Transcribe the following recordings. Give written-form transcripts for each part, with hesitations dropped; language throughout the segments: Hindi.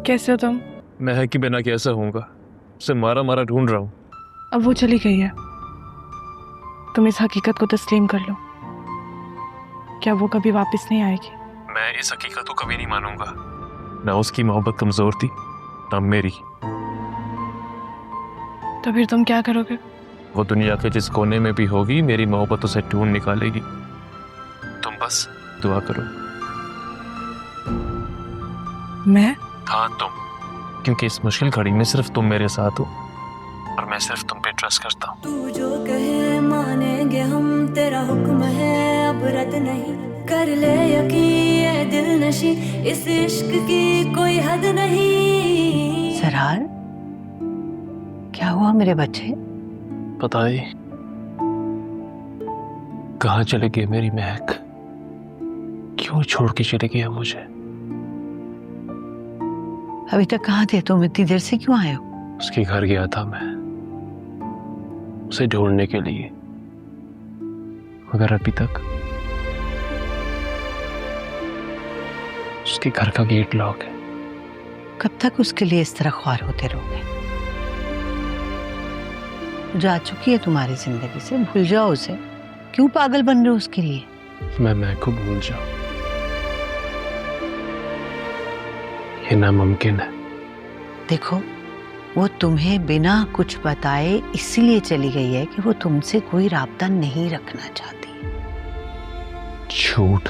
कैसे हो तुम? मैं है कि बिना कैसा होऊंगा, उसे मारा मारा ढूंढ रहा हूँ। अब वो चली गई है, तुम इस हकीकत को तस्लीम कर लो। क्या वो कभी वापस नहीं आएगी? मैं इस हकीकत को कभी नहीं मानूंगा। ना उसकी मोहब्बत कमजोर थी, ना मेरी। तो फिर तुम क्या करोगे? वो दुनिया के जिस कोने में भी होगी, मेरी मोहब्बत उसे ढूंढ निकालेगी। तुम बस दुआ करो। मैं? हाँ तुम, क्योंकि इस मुश्किल घड़ी में सिर्फ तुम मेरे साथ हो और मैं सिर्फ तुम पे ट्रस्ट करता हूँ। तू जो कहे मानेंगे हम, तेरा हुक्म है अब रद्द नहीं। कर ले यकीन ये दिल नशी, इस इश्क की कोई हद नहीं। सरार, क्या हुआ मेरे बच्चे? पता ही कहाँ चले गए मेरी महक, क्यों छोड़ के चले गया मुझे। अभी तक कहाँ थे तुम? इतनी देर से क्यों आए हो? उसके घर गया था मैं, उसे ढूंढने के लिए, मगर अभी तक उसके घर का गेट लॉक है। कब तक उसके लिए इस तरह ख्वार होते रहोगे? जा चुकी है तुम्हारी जिंदगी से, भूल जाओ उसे। क्यों पागल बन रहे हो उसके लिए? मैं को भूल जाऊं, ये नामुमकिन है। देखो, वो तुम्हें बिना कुछ बताए इसीलिए चली गई है कि वो तुमसे कोई राब्ता नहीं रखना चाहती। झूठ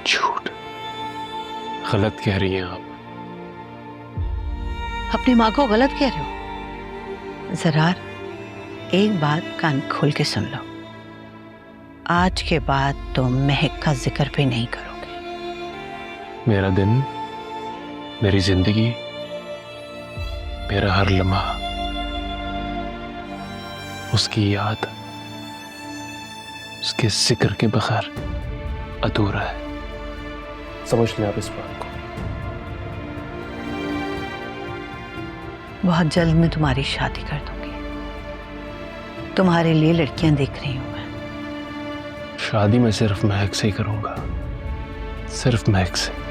झूठ, गलत कह रही हैं आप। अपनी माँ को गलत कह रहे हो? जरार, एक बात कान खोल के सुन लो। आज के बाद तुम महक का जिक्र भी नहीं करोगे। मेरा दिन, मेरी जिंदगी, मेरा हर लम्हा उसकी याद, उसके जिक्र के बगैर अधूरा है। समझ लें आप इस बात को। बहुत जल्द मैं तुम्हारी शादी कर दूंगी। तुम्हारे लिए लड़कियां देख रही हूं मैं। शादी मैं सिर्फ महक से ही करूंगा, सिर्फ महक से।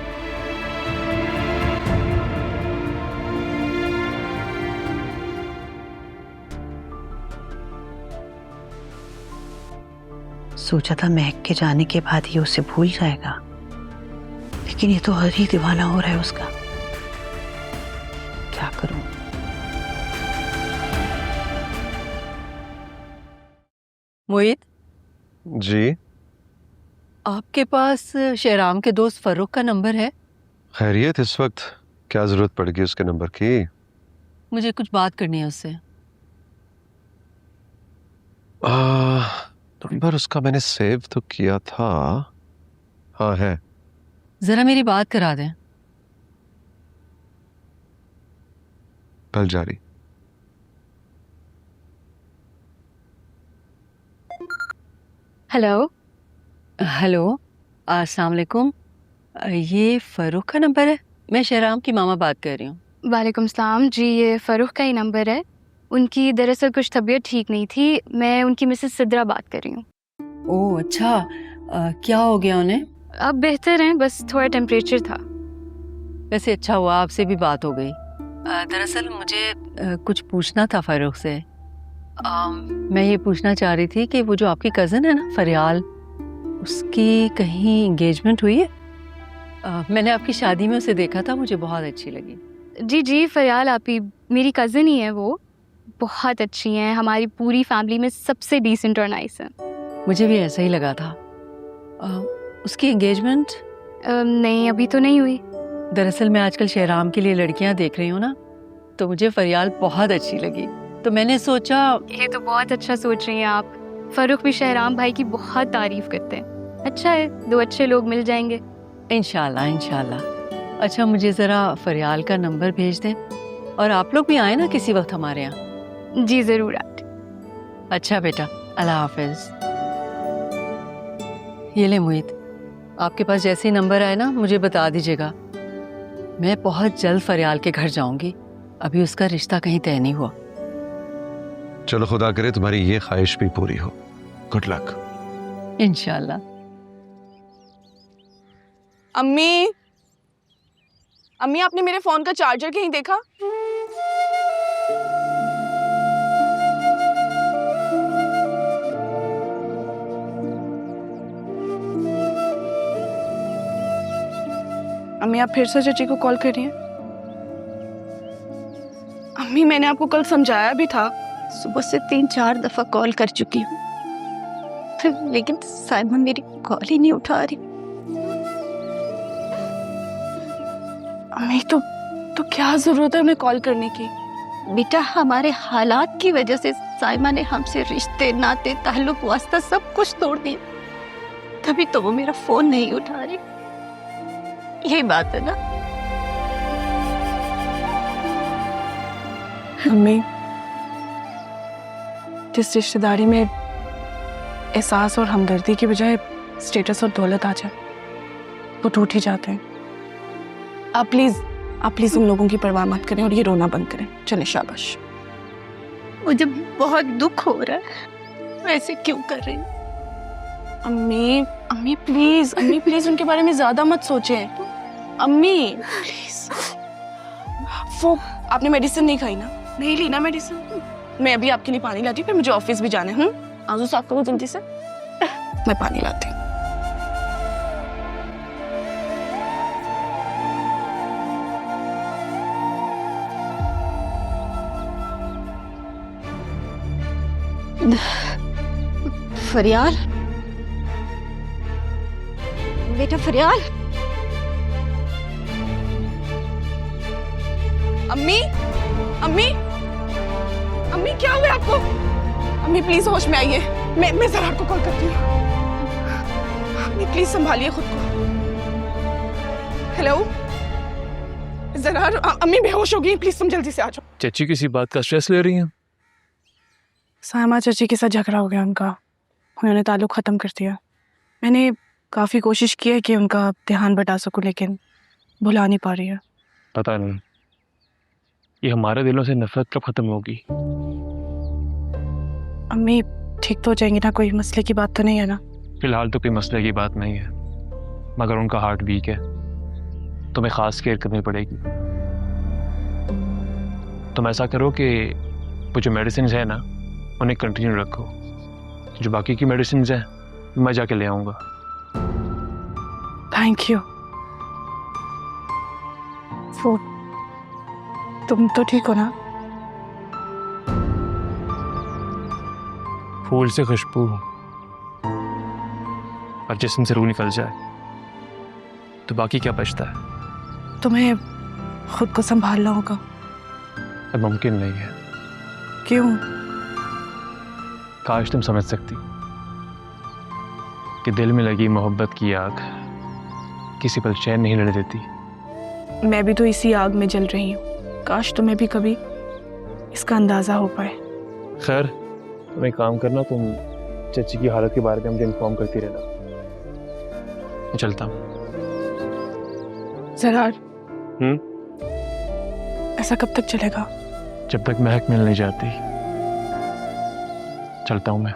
सोचा था महक के जाने के बाद ही उसे भूल जाएगा, लेकिन ये तो हर ही दीवाना हो रहा है उसका। क्या करूं? मोहित जी, आपके पास शेराम के दोस्त फरूख का नंबर है? खैरियत? इस वक्त क्या जरूरत पड़ गई उसके नंबर की? मुझे कुछ बात करनी है उससे। नंबर उसका मैंने सेव तो किया था। हाँ है। जरा मेरी बात करा दें। कल जारी। हेलो। हेलो, अस्सलाम वालेकुम। ये फरूख का नंबर है? मैं शेराम की मामा बात कर रही हूँ। वालेकुम सलाम जी, ये फ़रूख का ही नंबर है। उनकी दरअसल कुछ तबीयत ठीक नहीं थी। मैं उनकी मिसेस सिद्रा बात कर रही हूँ। ओह अच्छा, क्या हो गया उन्हें? अब बेहतर हैं, बस थोड़ा टेम्परेचर था। वैसे अच्छा हुआ आपसे भी बात हो गई। दरअसल मुझे कुछ पूछना था फरूख से। मैं ये पूछना चाह रही थी कि वो जो आपकी कज़न है ना फरियाल, उसकी कहीं एंगेजमेंट हुई है? मैंने आपकी शादी में उसे देखा था, मुझे बहुत अच्छी लगी। जी जी, फ़याल आपी मेरी कज़न ही है। वो बहुत अच्छी हैं, हमारी पूरी फैमिली में सबसे डिसेंट और नाइस हैं। मुझे भी ऐसा ही लगा था। उसकी एंगेजमेंट? नहीं, अभी तो नहीं हुई। दरअसल मैं आजकल शेराम के लिए लड़कियां देख रही हूँ ना, तो मुझे फरियाल बहुत अच्छी लगी, तो मैंने सोचा। ये तो बहुत अच्छा सोच रही हैं आप। फ़रूख भी शहराम भाई की बहुत तारीफ करते हैं। अच्छा है, दो अच्छे लोग मिल जाएंगे। इंशाल्लाह इंशाल्लाह। अच्छा, मुझे ज़रा फरियाल का नंबर भेज दें, और आप लोग भी आए ना किसी वक्त हमारे यहाँ। जी ज़रूर आंटी। अच्छा बेटा, अल्लाह हाफिज। ये ले मोहित, आपके पास जैसे ही नंबर आए ना मुझे बता दीजिएगा। मैं बहुत जल्द फरियाल के घर जाऊंगी, अभी उसका रिश्ता कहीं तय नहीं हुआ। चलो खुदा करे तुम्हारी ये ख्वाहिश भी पूरी हो। Good luck. इंशाल्लाह। अम्मी, अम्मी आपने मेरे फोन का चार्जर कहीं देखा? अम्मी आप फिर से चाची को कॉल कर रही हैं? अम्मी मैंने आपको कल समझाया भी था। सुबह से 3-4 दफा कॉल कर चुकी हूँ, लेकिन साइमा मेरी कॉल ही नहीं उठा रही। अम्मी तो क्या जरूरत है उन्हें कॉल करने की? बेटा हमारे हालात की वजह से साइमा ने हमसे रिश्ते नाते ताल्लुक वास्ता सब कुछ तोड़ दिया, तभी तो वो मेरा फोन नहीं उठा रही। यही बात है ना? अम्मी जिस रिश्तेदारी में एहसास और हमदर्दी की बजाय स्टेटस और दौलत आ जाए वो टूट ही जाते हैं। आप प्लीज उन लोगों की परवाह मत करें और ये रोना बंद करें। चले शाबाश। मुझे बहुत दुख हो रहा है, वैसे क्यों कर रही हूँ? अम्मी प्लीज उनके बारे में ज्यादा मत सोचें। अम्मी प्लीज। वो आपने मेडिसिन नहीं खाई ना? नहीं ली ना मेडिसिन? मैं अभी आपके लिए पानी लाती हूँ, फिर मुझे ऑफिस भी जाना है। आंसू साफ करो जल्दी से। मैं पानी लाती हूँ। फरियाल, बेटा फरियाल। अम्मी क्या हुआ आपको? अम्मी प्लीज होश में आइए। मैं ज़रार को कॉल करती हूँ। अम्मी प्लीज संभालिए खुद को। हेलो ज़रार, अम्मी बेहोश हो गई, प्लीज तुम जल्दी से आ जाओ। चची किसी बात का स्ट्रेस ले रही हैं? सायमा चाची के साथ झगड़ा हो गया उनका, उन्होंने ताल्लुक ख़त्म कर दिया। मैंने काफ़ी कोशिश की है कि उनका ध्यान बटा सकूं, लेकिन भुला नहीं पा रही है। पता नहीं ये हमारे दिलों से नफरत कब खत्म होगी। अम्मी ठीक तो हो जाएंगी ना? कोई मसले की बात तो नहीं है ना? फिलहाल तो कोई मसले की बात नहीं है, मगर उनका हार्ट वीक है, तुम्हें ख़ास केयर करनी पड़ेगी। तुम ऐसा करो कि वो जो मेडिसिन है ना उन्हें कंटिन्यू रखो, जो बाकी की मेडिसिन हैं मैं जाके ले आऊँगा। Thank you. वो तुम तो ठीक हो ना? फूल से खुशबू और जिस्म से रूह निकल जाए तो बाकी क्या बचता है? तुम्हें खुद को संभालना होगा। अब मुमकिन नहीं है। क्यों? काश तुम समझ सकती कि दिल में लगी मोहब्बत की आग किसी पल चैन नहीं लेने देती। मैं भी तो इसी आग में जल रही हूँ। काश तुम्हें भी कभी इसका अंदाजा हो पाए। खैर तुम एक काम करना, तुम चची की हालत के बारे में मुझे इन्फॉर्म करती रहना। मैं चलता हूँ। ज़रार ऐसा कब तक चलेगा? जब तक महक मिल नहीं जाती। चलता हूँ मैं।